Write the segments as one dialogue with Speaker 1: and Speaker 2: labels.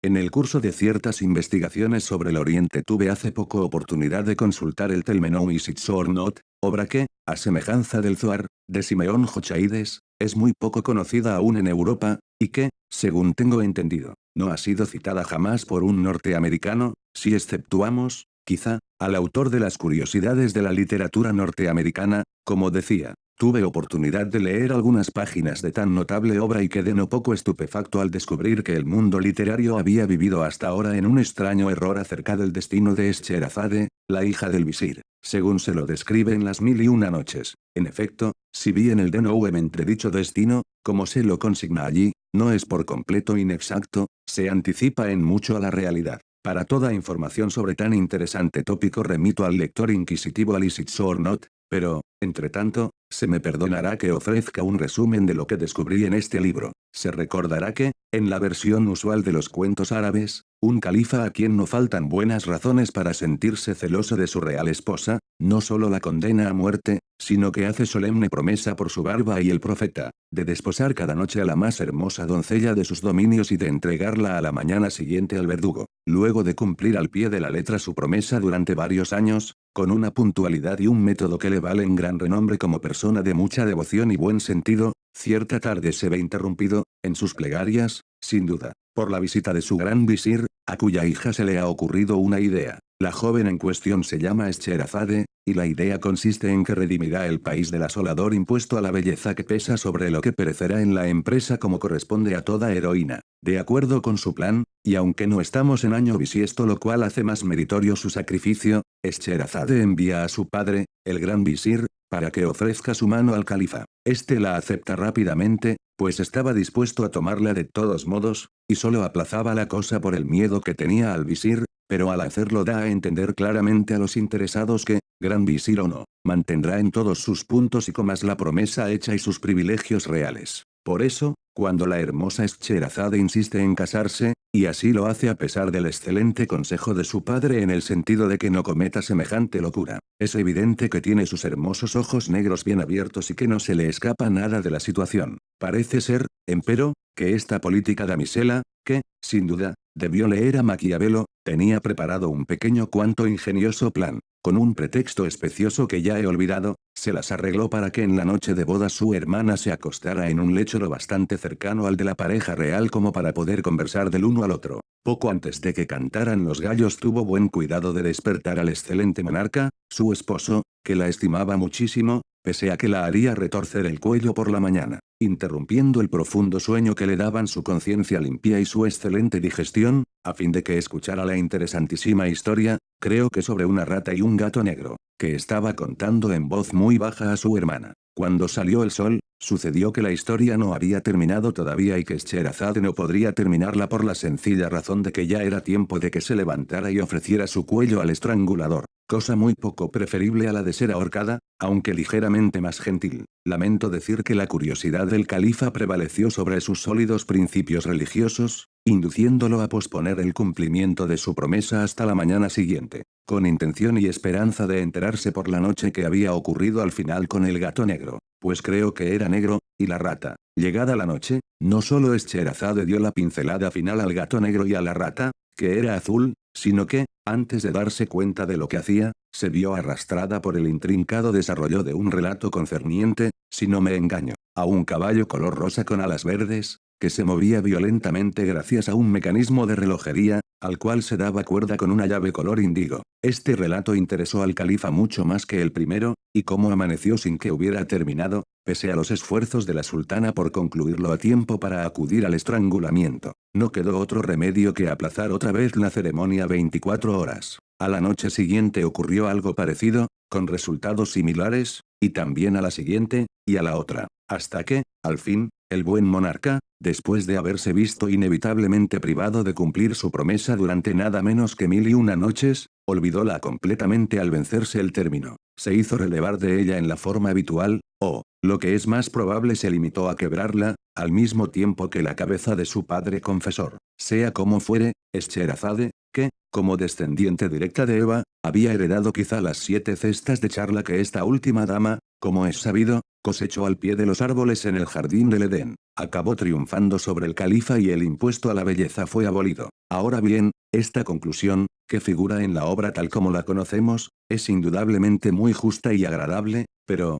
Speaker 1: En el curso de ciertas investigaciones sobre el Oriente tuve hace poco oportunidad de consultar el Telmenou Is It So or Not, obra que, a semejanza del Zohar, de Simeón Jochaides, es muy poco conocida aún en Europa, y que, según tengo entendido, no ha sido citada jamás por un norteamericano, si exceptuamos, quizá, al autor de las curiosidades de la literatura norteamericana, como decía. Tuve oportunidad de leer algunas páginas de tan notable obra y quedé no poco estupefacto al descubrir que el mundo literario había vivido hasta ahora en un extraño error acerca del destino de Scheherazade, la hija del visir, según se lo describe en las Mil y Una Noches. En efecto, si bien el denouem entre dicho destino, como se lo consigna allí, no es por completo inexacto, se anticipa en mucho a la realidad. Para toda información sobre tan interesante tópico remito al lector inquisitivo al Is It So or Not, pero, entre tanto, se me perdonará que ofrezca un resumen de lo que descubrí en este libro. Se recordará que, en la versión usual de los cuentos árabes, un califa a quien no faltan buenas razones para sentirse celoso de su real esposa, no solo la condena a muerte, sino que hace solemne promesa por su barba y el profeta, de desposar cada noche a la más hermosa doncella de sus dominios y de entregarla a la mañana siguiente al verdugo. Luego de cumplir al pie de la letra su promesa durante varios años, con una puntualidad y un método que le valen gran renombre como persona de mucha devoción y buen sentido, cierta tarde se ve interrumpido, en sus plegarias, sin duda, por la visita de su gran visir, a cuya hija se le ha ocurrido una idea. La joven en cuestión se llama Scheherazade, y la idea consiste en que redimirá el país del asolador impuesto a la belleza que pesa sobre lo que perecerá en la empresa como corresponde a toda heroína. De acuerdo con su plan, y aunque no estamos en año bisiesto lo cual hace más meritorio su sacrificio, Scheherazade envía a su padre, el gran visir, para que ofrezca su mano al califa. Este la acepta rápidamente, pues estaba dispuesto a tomarla de todos modos, y solo aplazaba la cosa por el miedo que tenía al visir, pero al hacerlo da a entender claramente a los interesados que, gran visir o no, mantendrá en todos sus puntos y comas la promesa hecha y sus privilegios reales. Por eso, cuando la hermosa Scheherazade insiste en casarse, y así lo hace a pesar del excelente consejo de su padre en el sentido de que no cometa semejante locura, es evidente que tiene sus hermosos ojos negros bien abiertos y que no se le escapa nada de la situación. Parece ser, empero, que esta política damisela, que, sin duda, debió leer a Maquiavelo, tenía preparado un pequeño cuanto ingenioso plan. Con un pretexto especioso que ya he olvidado, se las arregló para que en la noche de boda su hermana se acostara en un lecho lo bastante cercano al de la pareja real como para poder conversar del uno al otro. Poco antes de que cantaran los gallos tuvo buen cuidado de despertar al excelente monarca, su esposo, que la estimaba muchísimo, pese a que la haría retorcer el cuello por la mañana, interrumpiendo el profundo sueño que le daban su conciencia limpia y su excelente digestión, a fin de que escuchara la interesantísima historia, creo que sobre una rata y un gato negro, que estaba contando en voz muy baja a su hermana. Cuando salió el sol, sucedió que la historia no había terminado todavía y que Scheherazade no podría terminarla por la sencilla razón de que ya era tiempo de que se levantara y ofreciera su cuello al estrangulador, cosa muy poco preferible a la de ser ahorcada, aunque ligeramente más gentil. Lamento decir que la curiosidad del califa prevaleció sobre sus sólidos principios religiosos, induciéndolo a posponer el cumplimiento de su promesa hasta la mañana siguiente, con intención y esperanza de enterarse por la noche que había ocurrido al final con el gato negro, pues creo que era negro, y la rata. Llegada la noche, no solo Scheherazade dio la pincelada final al gato negro y a la rata, que era azul, sino que, antes de darse cuenta de lo que hacía, se vio arrastrada por el intrincado desarrollo de un relato concerniente, si no me engaño, a un caballo color rosa con alas verdes, que se movía violentamente gracias a un mecanismo de relojería, al cual se daba cuerda con una llave color índigo. Este relato interesó al califa mucho más que el primero, y como amaneció sin que hubiera terminado, pese a los esfuerzos de la sultana por concluirlo a tiempo para acudir al estrangulamiento, no quedó otro remedio que aplazar otra vez la ceremonia 24 horas. A la noche siguiente ocurrió algo parecido, con resultados similares, y también a la siguiente, y a la otra, hasta que, al fin, el buen monarca, después de haberse visto inevitablemente privado de cumplir su promesa durante nada menos que 1001 noches, olvidóla completamente al vencerse el término. Se hizo relevar de ella en la forma habitual, o, lo que es más probable se limitó a quebrarla, al mismo tiempo que la cabeza de su padre confesor. Sea como fuere, Scheherazade, que, como descendiente directa de Eva, había heredado quizá las 7 cestas de charla que esta última dama, como es sabido, cosechó al pie de los árboles en el jardín del Edén, acabó triunfando sobre el califa y el impuesto a la belleza fue abolido. Ahora bien, esta conclusión, que figura en la obra tal como la conocemos, es indudablemente muy justa y agradable, pero,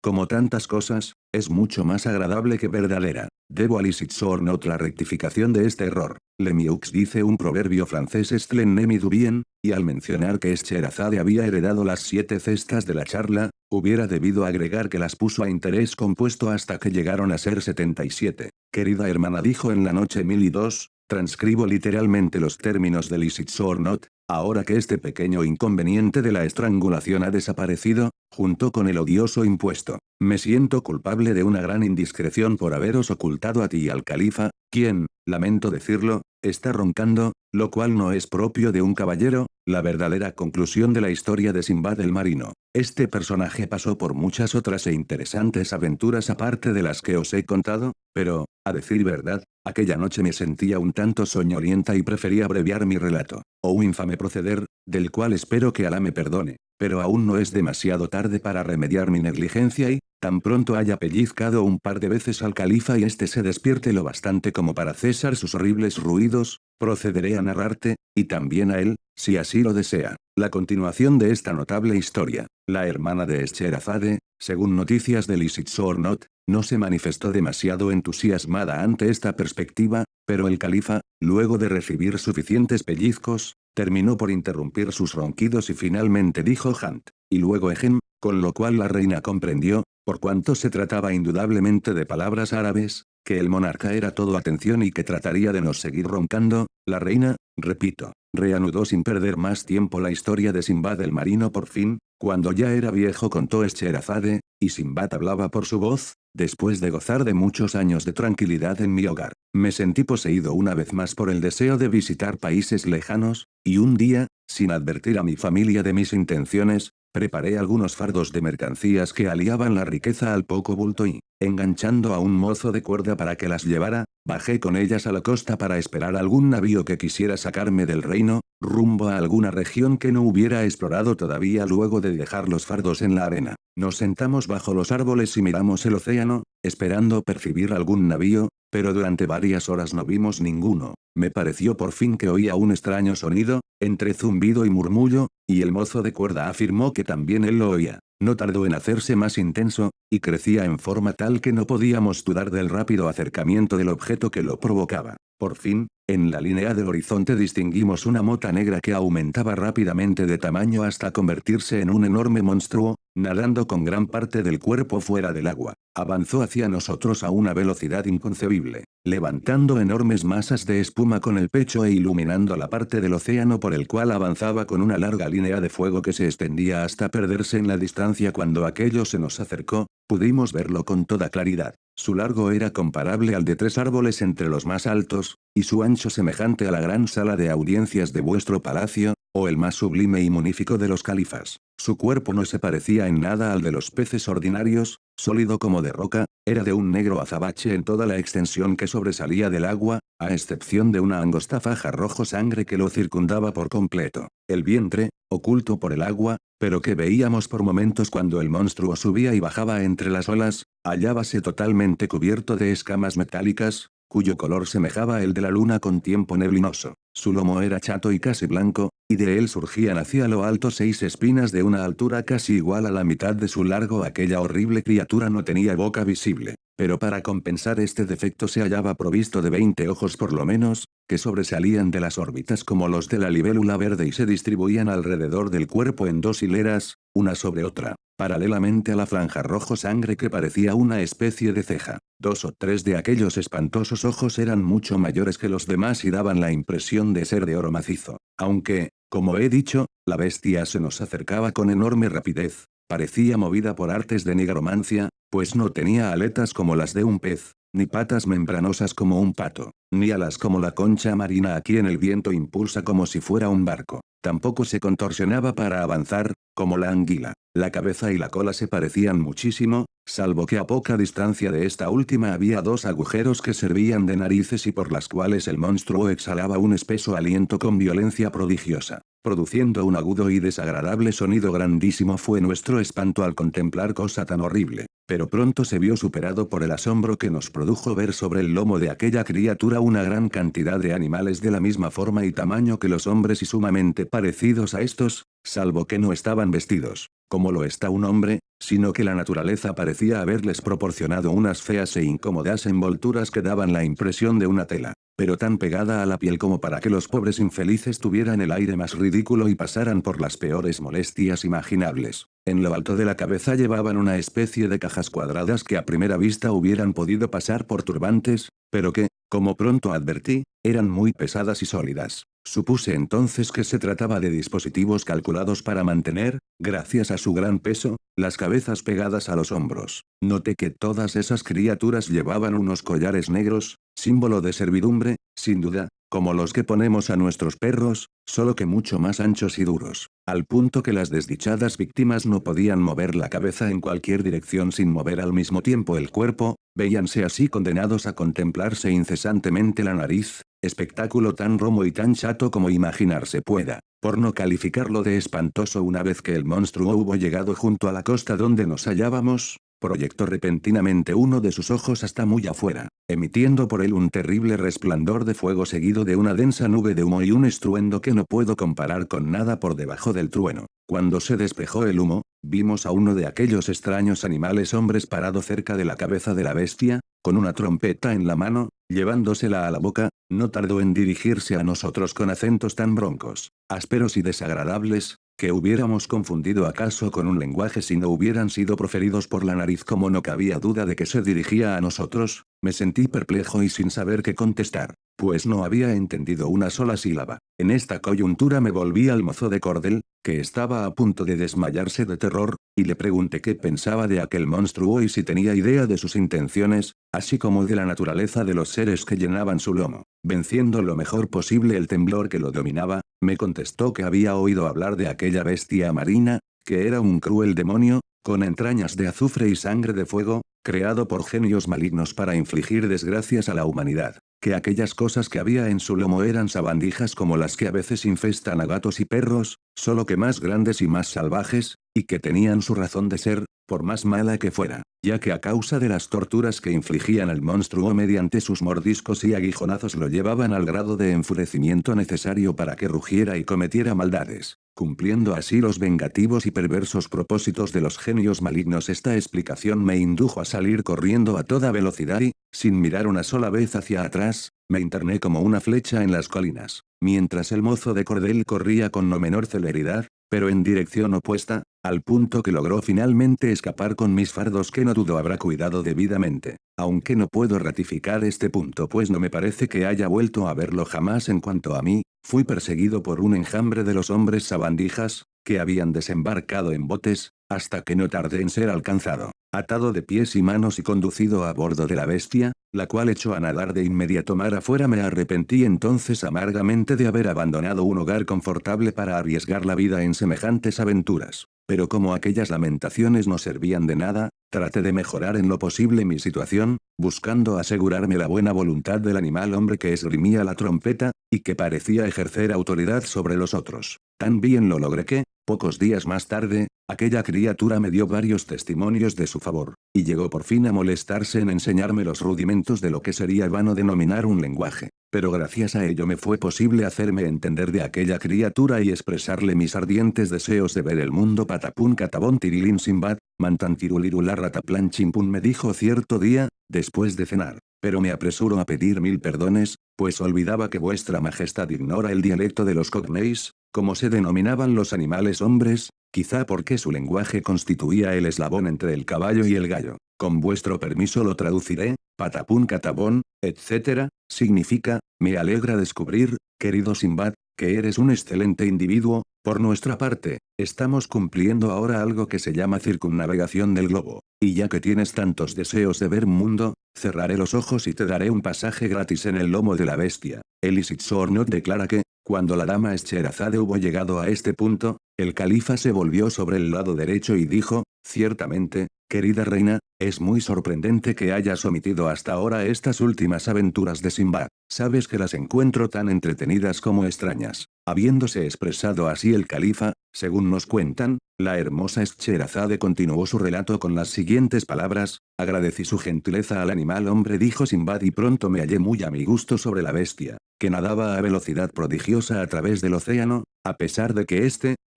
Speaker 1: como tantas cosas, es mucho más agradable que verdadera. Debo a Lisitsor la rectificación de este error. Lemieux dice un proverbio francés Estlen du bien, y al mencionar que Scheherazade había heredado las 7 cestas de la charla, hubiera debido agregar que las puso a interés compuesto hasta que llegaron a ser 77. Querida hermana, dijo en la noche 1002, transcribo literalmente los términos de Lisitsor. Ahora que este pequeño inconveniente de la estrangulación ha desaparecido, junto con el odioso impuesto, me siento culpable de una gran indiscreción por haberos ocultado a ti y al califa, quien, lamento decirlo, está roncando, lo cual no es propio de un caballero. La verdadera conclusión de la historia de Sinbad el marino. Este personaje pasó por muchas otras e interesantes aventuras aparte de las que os he contado, pero, a decir verdad, aquella noche me sentía un tanto soñolienta y preferí abreviar mi relato. Un infame proceder, del cual espero que Alá me perdone, pero aún no es demasiado tarde para remediar mi negligencia y, tan pronto haya pellizcado un par de veces al califa y éste se despierte lo bastante como para cesar sus horribles ruidos, procederé a narrarte, y también a él, si así lo desea, la continuación de esta notable historia. La hermana de Scheherazade, según noticias de Lisitsor, no se manifestó demasiado entusiasmada ante esta perspectiva, pero el califa, luego de recibir suficientes pellizcos, terminó por interrumpir sus ronquidos y finalmente dijo Hunt, y luego Ejem, con lo cual la reina comprendió, por cuanto se trataba indudablemente de palabras árabes, que el monarca era todo atención y que trataría de no seguir roncando. La reina, repito, reanudó sin perder más tiempo la historia de Sinbad el marino. Por fin, cuando ya era viejo, contó Scheherazade, y Sinbad hablaba por su voz, después de gozar de muchos años de tranquilidad en mi hogar, me sentí poseído una vez más por el deseo de visitar países lejanos, y un día, sin advertir a mi familia de mis intenciones, preparé algunos fardos de mercancías que aliaban la riqueza al poco bulto y, enganchando a un mozo de cuerda para que las llevara, bajé con ellas a la costa para esperar algún navío que quisiera sacarme del reino, rumbo a alguna región que no hubiera explorado todavía. Luego de dejar los fardos en la arena, nos sentamos bajo los árboles y miramos el océano, esperando percibir algún navío, pero durante varias horas no vimos ninguno. Me pareció por fin que oía un extraño sonido, entre zumbido y murmullo, y el mozo de cuerda afirmó que también él lo oía. No tardó en hacerse más intenso, y crecía en forma tal que no podíamos dudar del rápido acercamiento del objeto que lo provocaba. Por fin, en la línea del horizonte distinguimos una mota negra que aumentaba rápidamente de tamaño hasta convertirse en un enorme monstruo, nadando con gran parte del cuerpo fuera del agua. Avanzó hacia nosotros a una velocidad inconcebible, levantando enormes masas de espuma con el pecho e iluminando la parte del océano por el cual avanzaba con una larga línea de fuego que se extendía hasta perderse en la distancia. Cuando aquello se nos acercó, pudimos verlo con toda claridad. Su largo era comparable al de 3 árboles entre los más altos, y su ancho semejante a la gran sala de audiencias de vuestro palacio, o el más sublime y magnífico de los califas. Su cuerpo no se parecía en nada al de los peces ordinarios, sólido como de roca, era de un negro azabache en toda la extensión que sobresalía del agua, a excepción de una angosta faja rojo sangre que lo circundaba por completo. El vientre, oculto por el agua, pero que veíamos por momentos cuando el monstruo subía y bajaba entre las olas, hallábase totalmente cubierto de escamas metálicas, cuyo color semejaba el de la luna con tiempo neblinoso. Su lomo era chato y casi blanco, y de él surgían hacia lo alto 6 espinas de una altura casi igual a la mitad de su largo. Aquella horrible criatura no tenía boca visible, pero para compensar este defecto se hallaba provisto de 20 ojos por lo menos, que sobresalían de las órbitas como los de la libélula verde y se distribuían alrededor del cuerpo en 2 hileras, una sobre otra, paralelamente a la franja rojo sangre que parecía una especie de ceja. 2 o 3 de aquellos espantosos ojos eran mucho mayores que los demás y daban la impresión de ser de oro macizo. Aunque, como he dicho, la bestia se nos acercaba con enorme rapidez, parecía movida por artes de nigromancia, pues no tenía aletas como las de un pez, ni patas membranosas como un pato, ni alas como la concha marina a quien el viento impulsa como si fuera un barco. Tampoco se contorsionaba para avanzar, como la anguila. La cabeza y la cola se parecían muchísimo, salvo que a poca distancia de esta última había 2 agujeros que servían de narices y por las cuales el monstruo exhalaba un espeso aliento con violencia prodigiosa, produciendo un agudo y desagradable sonido. Grandísimo fue nuestro espanto al contemplar cosa tan horrible. pero pronto se vio superado por el asombro que nos produjo ver sobre el lomo de aquella criatura una gran cantidad de animales de la misma forma y tamaño que los hombres y sumamente parecidos a estos, salvo que no estaban vestidos, como lo está un hombre, sino que la naturaleza parecía haberles proporcionado unas feas e incómodas envolturas que daban la impresión de una tela, pero tan pegada a la piel como para que los pobres infelices tuvieran el aire más ridículo y pasaran por las peores molestias imaginables. En lo alto de la cabeza llevaban una especie de cajas cuadradas que a primera vista hubieran podido pasar por turbantes, pero que, como pronto advertí, eran muy pesadas y sólidas. Supuse entonces que se trataba de dispositivos calculados para mantener, gracias a su gran peso, las cabezas pegadas a los hombros. Noté que todas esas criaturas llevaban unos collares negros, símbolo de servidumbre, sin duda, como los que ponemos a nuestros perros, solo que mucho más anchos y duros, al punto que las desdichadas víctimas no podían mover la cabeza en cualquier dirección sin mover al mismo tiempo el cuerpo, veíanse así condenados a contemplarse incesantemente la nariz, espectáculo tan romo y tan chato como imaginarse pueda, por no calificarlo de espantoso. Una vez que el monstruo hubo llegado junto a la costa donde nos hallábamos, proyectó repentinamente uno de sus ojos hasta muy afuera, emitiendo por él un terrible resplandor de fuego seguido de una densa nube de humo y un estruendo que no puedo comparar con nada por debajo del trueno. Cuando se despejó el humo, vimos a uno de aquellos extraños animales hombres parado cerca de la cabeza de la bestia, con una trompeta en la mano, llevándosela a la boca. No tardó en dirigirse a nosotros con acentos tan broncos, ásperos y desagradables, que hubiéramos confundido acaso con un lenguaje si no hubieran sido proferidos por la nariz. Como no cabía duda de que se dirigía a nosotros, me sentí perplejo y sin saber qué contestar, pues no había entendido una sola sílaba. En esta coyuntura me volví al mozo de cordel, que estaba a punto de desmayarse de terror, y le pregunté qué pensaba de aquel monstruo y si tenía idea de sus intenciones, así como de la naturaleza de los seres que llenaban su lomo. Venciendo lo mejor posible el temblor que lo dominaba, me contestó que había oído hablar de aquella bestia marina, que era un cruel demonio, con entrañas de azufre y sangre de fuego, creado por genios malignos para infligir desgracias a la humanidad, que aquellas cosas que había en su lomo eran sabandijas como las que a veces infestan a gatos y perros, solo que más grandes y más salvajes, y que tenían su razón de ser, por más mala que fuera, ya que a causa de las torturas que infligían al monstruo mediante sus mordiscos y aguijonazos lo llevaban al grado de enfurecimiento necesario para que rugiera y cometiera maldades, cumpliendo así los vengativos y perversos propósitos de los genios malignos. Esta explicación me indujo a salir corriendo a toda velocidad y, sin mirar una sola vez hacia atrás, me interné como una flecha en las colinas, mientras el mozo de cordel corría con no menor celeridad, pero en dirección opuesta, al punto que logró finalmente escapar con mis fardos, que no dudo habrá cuidado debidamente, aunque no puedo ratificar este punto pues no me parece que haya vuelto a verlo jamás. En cuanto a mí, fui perseguido por un enjambre de los hombres sabandijas, que habían desembarcado en botes, hasta que no tardé en ser alcanzado, atado de pies y manos y conducido a bordo de la bestia, la cual echó a nadar de inmediato mar afuera. Me arrepentí entonces amargamente de haber abandonado un hogar confortable para arriesgar la vida en semejantes aventuras, pero como aquellas lamentaciones no servían de nada, traté de mejorar en lo posible mi situación, buscando asegurarme la buena voluntad del animal hombre que esgrimía la trompeta, y que parecía ejercer autoridad sobre los otros. Tan bien lo logré que, pocos días más tarde, aquella criatura me dio varios testimonios de su favor, y llegó por fin a molestarse en enseñarme los rudimentos de lo que sería vano denominar un lenguaje. Pero gracias a ello me fue posible hacerme entender de aquella criatura y expresarle mis ardientes deseos de ver el mundo. Patapún catabón tirilín simbad, mantantirulirula rataplan chimpún, me dijo cierto día, después de cenar. Pero me apresuro a pedir 1000 perdones, pues olvidaba que vuestra majestad ignora el dialecto de los cogneis, como se denominaban los animales hombres, quizá porque su lenguaje constituía el eslabón entre el caballo y el gallo. Con vuestro permiso lo traduciré. Patapún catabón, etc., significa, me alegra descubrir, querido Simbad, que eres un excelente individuo. Por nuestra parte, estamos cumpliendo ahora algo que se llama circunnavegación del globo, y ya que tienes tantos deseos de ver mundo, cerraré los ojos y te daré un pasaje gratis en el lomo de la bestia. El Isitzornot declara que, cuando la dama Scheherazade hubo llegado a este punto, el califa se volvió sobre el lado derecho y dijo, ciertamente, querida reina, es muy sorprendente que hayas omitido hasta ahora estas últimas aventuras de Simbad. Sabes que las encuentro tan entretenidas como extrañas. Habiéndose expresado así el califa, según nos cuentan, la hermosa Scheherazade continuó su relato con las siguientes palabras: agradecí su gentileza al animal hombre, dijo Sinbad, y pronto me hallé muy a mi gusto sobre la bestia, que nadaba a velocidad prodigiosa a través del océano, a pesar de que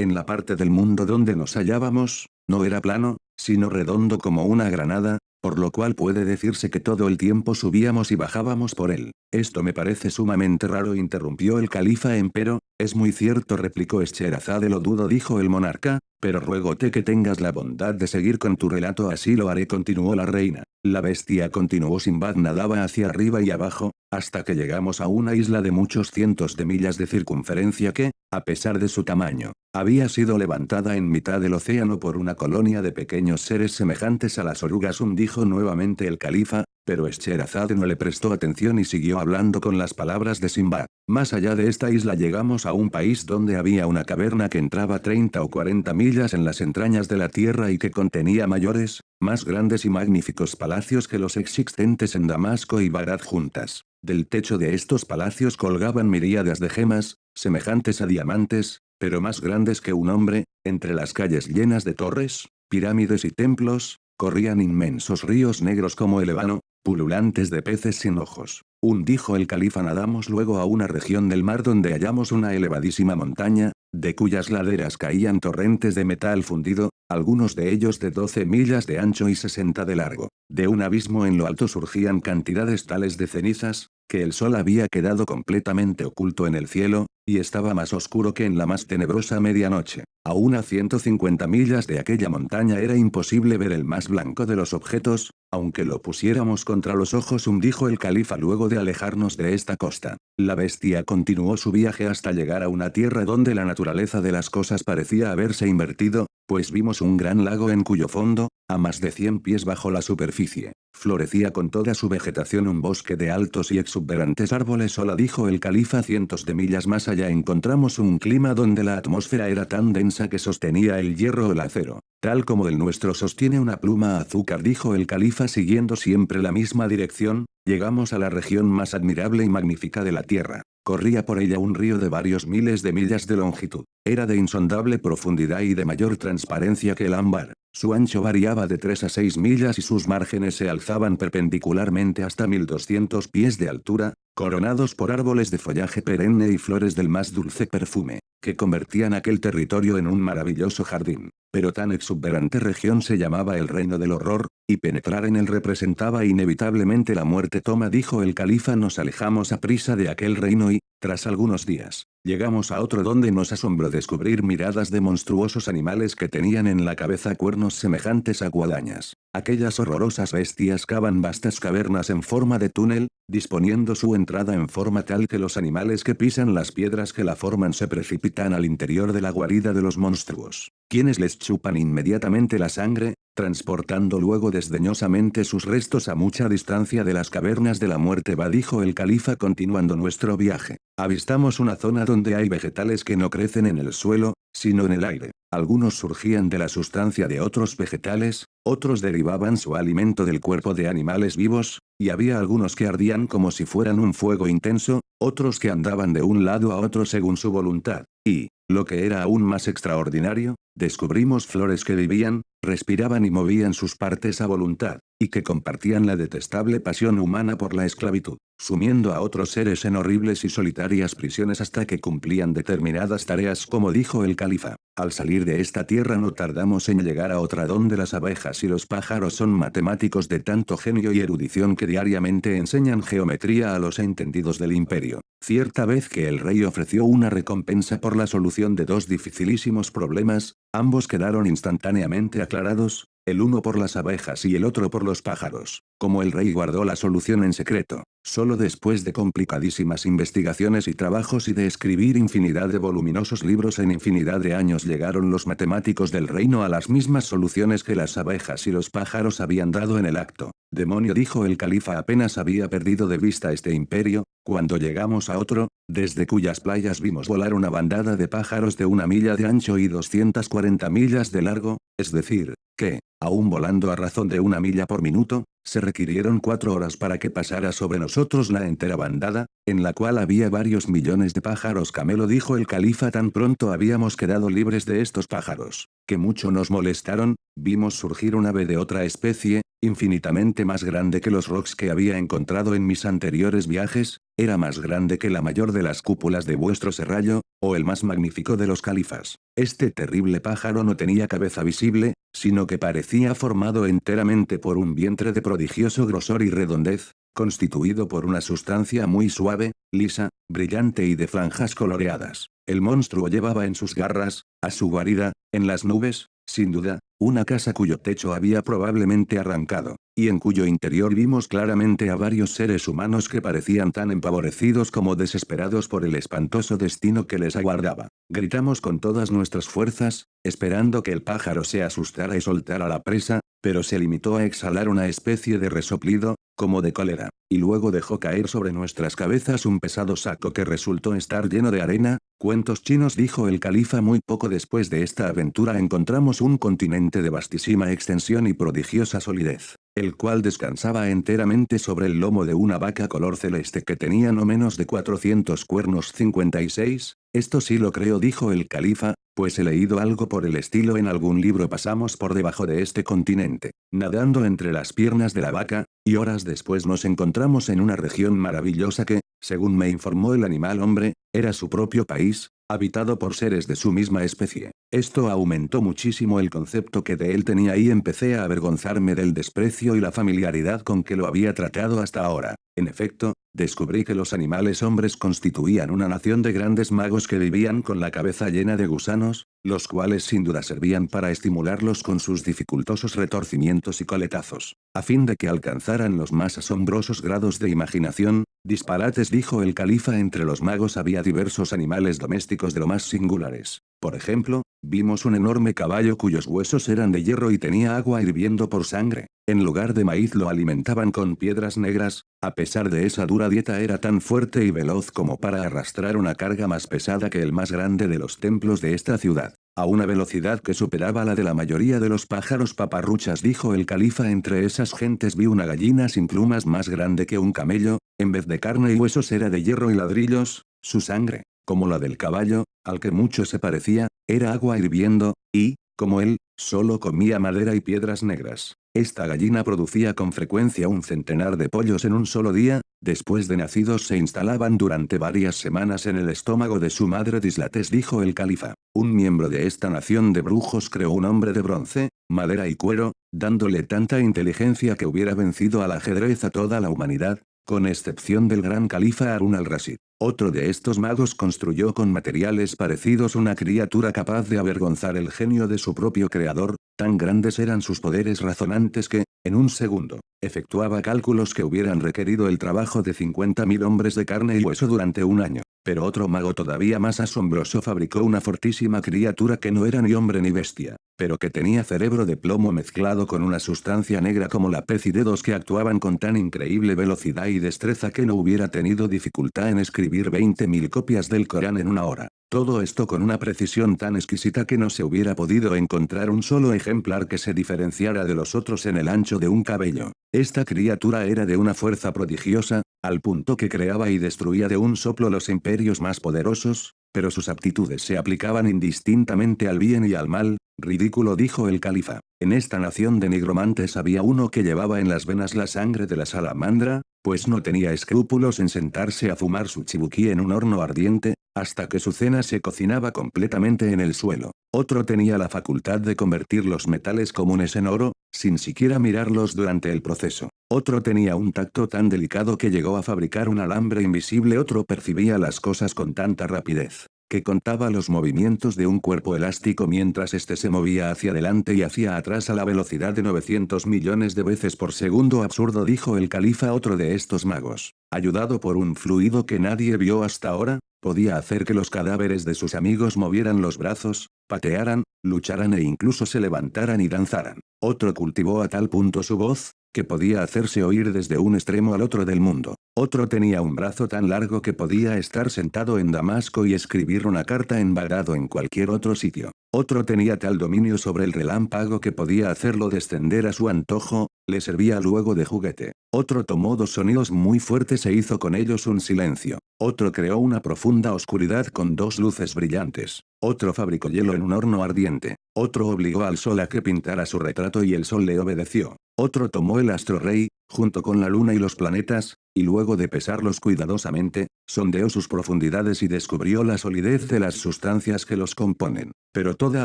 Speaker 1: en la parte del mundo donde nos hallábamos, no era plano, sino redondo como una granada, por lo cual puede decirse que todo el tiempo subíamos y bajábamos por él. Esto me parece sumamente raro, interrumpió el califa. Empero, es muy cierto, replicó Scheherazade. Lo dudo, dijo el monarca, pero ruégote que tengas la bondad de seguir con tu relato. Así lo haré, continuó la reina. La bestia, continuó Sinbad, nadaba hacia arriba y abajo, hasta que llegamos a una isla de muchos cientos de millas de circunferencia que, a pesar de su tamaño, había sido levantada en mitad del océano por una colonia de pequeños seres semejantes a las orugas. Dijo nuevamente el califa, pero Scheherazade no le prestó atención y siguió hablando con las palabras de Sinbad. Más allá de esta isla llegamos a un país donde había una caverna que entraba 30 o 40 millas en las entrañas de la tierra y que contenía mayores, más grandes y magníficos palacios que los existentes en Damasco y Bagdad juntas. Del techo de estos palacios colgaban miríadas de gemas, semejantes a diamantes, pero más grandes que un hombre. Entre las calles llenas de torres, pirámides y templos, corrían inmensos ríos negros como el ébano, pululantes de peces sin ojos. Dijo el califa, nadamos luego a una región del mar donde hallamos una elevadísima montaña, de cuyas laderas caían torrentes de metal fundido, algunos de ellos de 12 millas de ancho y 60 de largo. De un abismo en lo alto surgían cantidades tales de cenizas, que el sol había quedado completamente oculto en el cielo, y estaba más oscuro que en la más tenebrosa medianoche. A unas 150 millas de aquella montaña era imposible ver el más blanco de los objetos, aunque lo pusiéramos contra los ojos. Dijo el califa luego de alejarnos de esta costa. La bestia continuó su viaje hasta llegar a una tierra donde la naturaleza de las cosas parecía haberse invertido, pues vimos un gran lago en cuyo fondo, a más de 100 pies bajo la superficie, florecía con toda su vegetación un bosque de altos y exuberantes árboles. Hola, dijo el califa. Cientos de millas más allá encontramos un clima donde la atmósfera era tan densa que sostenía el hierro o el acero, tal como el nuestro sostiene una pluma azúcar, dijo el califa siguiendo siempre la misma dirección. Llegamos a la región más admirable y magnífica de la tierra. Corría por ella un río de varios miles de millas de longitud. Era de insondable profundidad y de mayor transparencia que el ámbar. Su ancho variaba de 3 a 6 millas y sus márgenes se alzaban perpendicularmente hasta 1200 pies de altura, coronados por árboles de follaje perenne y flores del más dulce perfume, que convertían aquel territorio en un maravilloso jardín. Pero tan exuberante región se llamaba el reino del horror, y penetrar en él representaba inevitablemente la muerte. Toma, dijo el califa. Nos alejamos a prisa de aquel reino y, tras algunos días, llegamos a otro donde nos asombró descubrir miradas de monstruosos animales que tenían en la cabeza cuernos semejantes a guadañas. Aquellas horrorosas bestias cavan vastas cavernas en forma de túnel, disponiendo su entrada en forma tal que los animales que pisan las piedras que la forman se precipitan al interior de la guarida de los monstruos, quienes les chupan inmediatamente la sangre, transportando luego desdeñosamente sus restos a mucha distancia de las cavernas de la muerte. Va, dijo el califa continuando nuestro viaje. Avistamos una zona donde hay vegetales que no crecen en el suelo, sino en el aire. Algunos surgían de la sustancia de otros vegetales, otros derivaban su alimento del cuerpo de animales vivos, y había algunos que ardían como si fueran un fuego intenso, otros que andaban de un lado a otro según su voluntad, y, lo que era aún más extraordinario, descubrimos flores que vivían, respiraban y movían sus partes a voluntad, y que compartían la detestable pasión humana por la esclavitud, sumiendo a otros seres en horribles y solitarias prisiones hasta que cumplían determinadas tareas. Como dijo el califa, al salir de esta tierra no tardamos en llegar a otra donde las abejas y los pájaros son matemáticos de tanto genio y erudición que diariamente enseñan geometría a los entendidos del imperio. Cierta vez que el rey ofreció una recompensa por la solución de 2 dificilísimos problemas, ambos quedaron instantáneamente aclarados, el uno por las abejas y el otro por los pájaros. Como el rey guardó la solución en secreto, solo después de complicadísimas investigaciones y trabajos y de escribir infinidad de voluminosos libros en infinidad de años, llegaron los matemáticos del reino a las mismas soluciones que las abejas y los pájaros habían dado en el acto. Demonio, dijo el califa, apenas había perdido de vista este imperio, cuando llegamos a otro, desde cuyas playas vimos volar una bandada de pájaros de 1 milla de ancho y 240 millas de largo, es decir, que, aún volando a razón de 1 milla por minuto, se requirieron 4 horas para que pasara sobre nosotros la entera bandada, en la cual había varios millones de pájaros camelo, dijo el califa. Tan pronto habíamos quedado libres de estos pájaros, que mucho nos molestaron, vimos surgir un ave de otra especie, infinitamente más grande que los rocs que había encontrado en mis anteriores viajes, era más grande que la mayor de las cúpulas de vuestro serrallo, o el más magnífico de los califas. Este terrible pájaro no tenía cabeza visible, sino que parecía formado enteramente por un vientre de prodigioso grosor y redondez, constituido por una sustancia muy suave, lisa, brillante y de franjas coloreadas. El monstruo llevaba en sus garras, a su guarida, en las nubes, sin duda, una casa cuyo techo había probablemente arrancado, y en cuyo interior vimos claramente a varios seres humanos que parecían tan empavorecidos como desesperados por el espantoso destino que les aguardaba. Gritamos con todas nuestras fuerzas, esperando que el pájaro se asustara y soltara la presa, pero se limitó a exhalar una especie de resoplido, como de cólera, y luego dejó caer sobre nuestras cabezas un pesado saco que resultó estar lleno de arena. Cuentos chinos, dijo el califa. Muy poco después de esta aventura encontramos un continente de vastísima extensión y prodigiosa solidez, el cual descansaba enteramente sobre el lomo de una vaca color celeste que tenía no menos de 400 cuernos. 56, esto sí lo creo, dijo el califa, pues he leído algo por el estilo en algún libro. Pasamos por debajo de este continente, nadando entre las piernas de la vaca, y horas después nos encontramos en una región maravillosa que, según me informó el animal hombre, era su propio país, habitado por seres de su misma especie. Esto aumentó muchísimo el concepto que de él tenía y empecé a avergonzarme del desprecio y la familiaridad con que lo había tratado hasta ahora. En efecto, descubrí que los animales hombres constituían una nación de grandes magos que vivían con la cabeza llena de gusanos, los cuales sin duda servían para estimularlos con sus dificultosos retorcimientos y coletazos, a fin de que alcanzaran los más asombrosos grados de imaginación. Disparates, dijo el califa. Entre los magos había diversos animales domésticos de lo más singulares. Por ejemplo, vimos un enorme caballo cuyos huesos eran de hierro y tenía agua hirviendo por sangre. En lugar de maíz lo alimentaban con piedras negras. A pesar de esa dura dieta era tan fuerte y veloz como para arrastrar una carga más pesada que el más grande de los templos de esta ciudad, a una velocidad que superaba la de la mayoría de los pájaros paparruchas, dijo el califa. Entre esas gentes vi una gallina sin plumas más grande que un camello, en vez de carne y huesos era de hierro y ladrillos. Su sangre, como la del caballo, al que mucho se parecía, era agua hirviendo, y, como él, solo comía madera y piedras negras. Esta gallina producía con frecuencia un centenar de pollos en un solo día. Después de nacidos se instalaban durante varias semanas en el estómago de su madre. Dislates, dijo el califa. Un miembro de esta nación de brujos creó un hombre de bronce, madera y cuero, dándole tanta inteligencia que hubiera vencido al ajedrez a toda la humanidad, con excepción del gran califa Harun al-Rashid. Otro de estos magos construyó con materiales parecidos una criatura capaz de avergonzar el genio de su propio creador. Tan grandes eran sus poderes razonantes que, en un segundo, efectuaba cálculos que hubieran requerido el trabajo de 50.000 hombres de carne y hueso durante un año. Pero otro mago todavía más asombroso fabricó una fortísima criatura que no era ni hombre ni bestia, pero que tenía cerebro de plomo mezclado con una sustancia negra como la pez y dedos que actuaban con tan increíble velocidad y destreza que no hubiera tenido dificultad en escribir 20.000 copias del Corán en una hora. Todo esto con una precisión tan exquisita que no se hubiera podido encontrar un solo ejemplar que se diferenciara de los otros en el ancho de un cabello. Esta criatura era de una fuerza prodigiosa, al punto que creaba y destruía de un soplo los imperios más poderosos, pero sus aptitudes se aplicaban indistintamente al bien y al mal. Ridículo, dijo el califa. En esta nación de nigromantes había uno que llevaba en las venas la sangre de la salamandra, pues no tenía escrúpulos en sentarse a fumar su chibuquí en un horno ardiente, hasta que su cena se cocinaba completamente en el suelo. Otro tenía la facultad de convertir los metales comunes en oro, sin siquiera mirarlos durante el proceso. Otro tenía un tacto tan delicado que llegó a fabricar un alambre invisible. Otro percibía las cosas con tanta rapidez que contaba los movimientos de un cuerpo elástico mientras éste se movía hacia adelante y hacia atrás a la velocidad de 900 millones de veces por segundo. Absurdo, dijo el califa. Otro de estos magos, ayudado por un fluido que nadie vio hasta ahora, podía hacer que los cadáveres de sus amigos movieran los brazos, patearan, lucharan e incluso se levantaran y danzaran. Otro cultivó a tal punto su voz, que podía hacerse oír desde un extremo al otro del mundo. Otro tenía un brazo tan largo que podía estar sentado en Damasco y escribir una carta en Bagdad o en cualquier otro sitio. Otro tenía tal dominio sobre el relámpago que podía hacerlo descender a su antojo, le servía luego de juguete. Otro tomó dos sonidos muy fuertes e hizo con ellos un silencio. Otro creó una profunda oscuridad con dos luces brillantes. Otro fabricó hielo en un horno ardiente. Otro obligó al sol a que pintara su retrato y el sol le obedeció. Otro tomó el astro rey, junto con la luna y los planetas, y luego de pesarlos cuidadosamente, sondeó sus profundidades y descubrió la solidez de las sustancias que los componen. Pero toda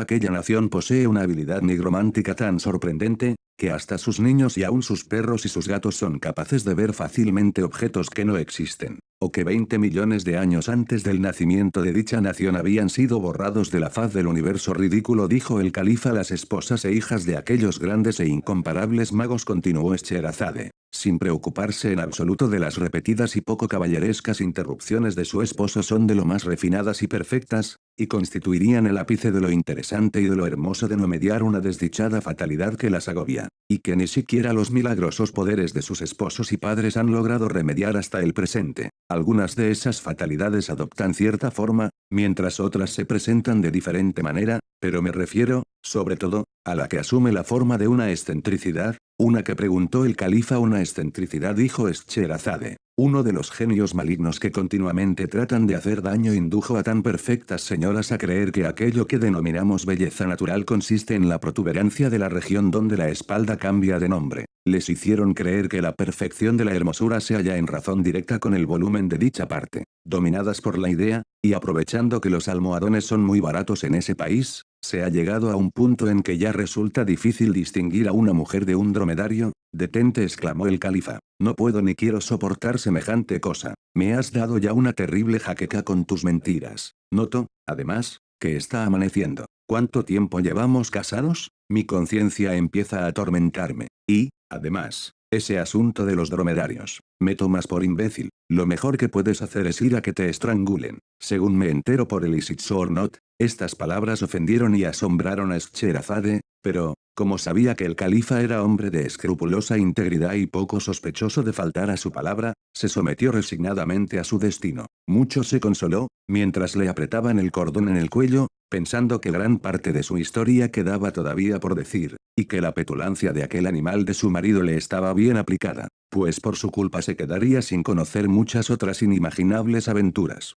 Speaker 1: aquella nación posee una habilidad nigromántica tan sorprendente, que hasta sus niños y aún sus perros y sus gatos son capaces de ver fácilmente objetos que no existen, o que 20 millones de años antes del nacimiento de dicha nación habían sido borrados de la faz del universo. Ridículo, dijo el califa. Las esposas e hijas de aquellos grandes e incomparables magos, continuó Scheherazade, sin preocuparse en absoluto de las repetidas y poco caballerescas interrupciones de su esposo, son de lo más refinadas y perfectas, y constituirían el ápice de lo interesante y de lo hermoso de no mediar una desdichada fatalidad que las agobia, y que ni siquiera los milagrosos poderes de sus esposos y padres han logrado remediar hasta el presente. Algunas de esas fatalidades adoptan cierta forma, mientras otras se presentan de diferente manera, pero me refiero, sobre todo, a la que asume la forma de una excentricidad. Una que, preguntó el califa. Una excentricidad, dijo Scheherazade. Uno de los genios malignos que continuamente tratan de hacer daño indujo a tan perfectas señoras a creer que aquello que denominamos belleza natural consiste en la protuberancia de la región donde la espalda cambia de nombre. Les hicieron creer que la perfección de la hermosura se halla en razón directa con el volumen de dicha parte. Dominadas por la idea, y aprovechando que los almohadones son muy baratos en ese país, se ha llegado a un punto en que ya resulta difícil distinguir a una mujer de un dromedario. Detente, exclamó el califa. No puedo ni quiero soportar semejante cosa. Me has dado ya una terrible jaqueca con tus mentiras. Noto, además, que está amaneciendo. ¿Cuánto tiempo llevamos casados? Mi conciencia empieza a atormentarme. Y, además, ese asunto de los dromedarios. Me tomas por imbécil. Lo mejor que puedes hacer es ir a que te estrangulen. Según me entero por el Isitzornot, estas palabras ofendieron y asombraron a Scheherazade, pero, como sabía que el califa era hombre de escrupulosa integridad y poco sospechoso de faltar a su palabra, se sometió resignadamente a su destino. Mucho se consoló, mientras le apretaban el cordón en el cuello, pensando que gran parte de su historia quedaba todavía por decir, y que la petulancia de aquel animal de su marido le estaba bien aplicada, pues por su culpa se quedaría sin conocer muchas otras inimaginables aventuras.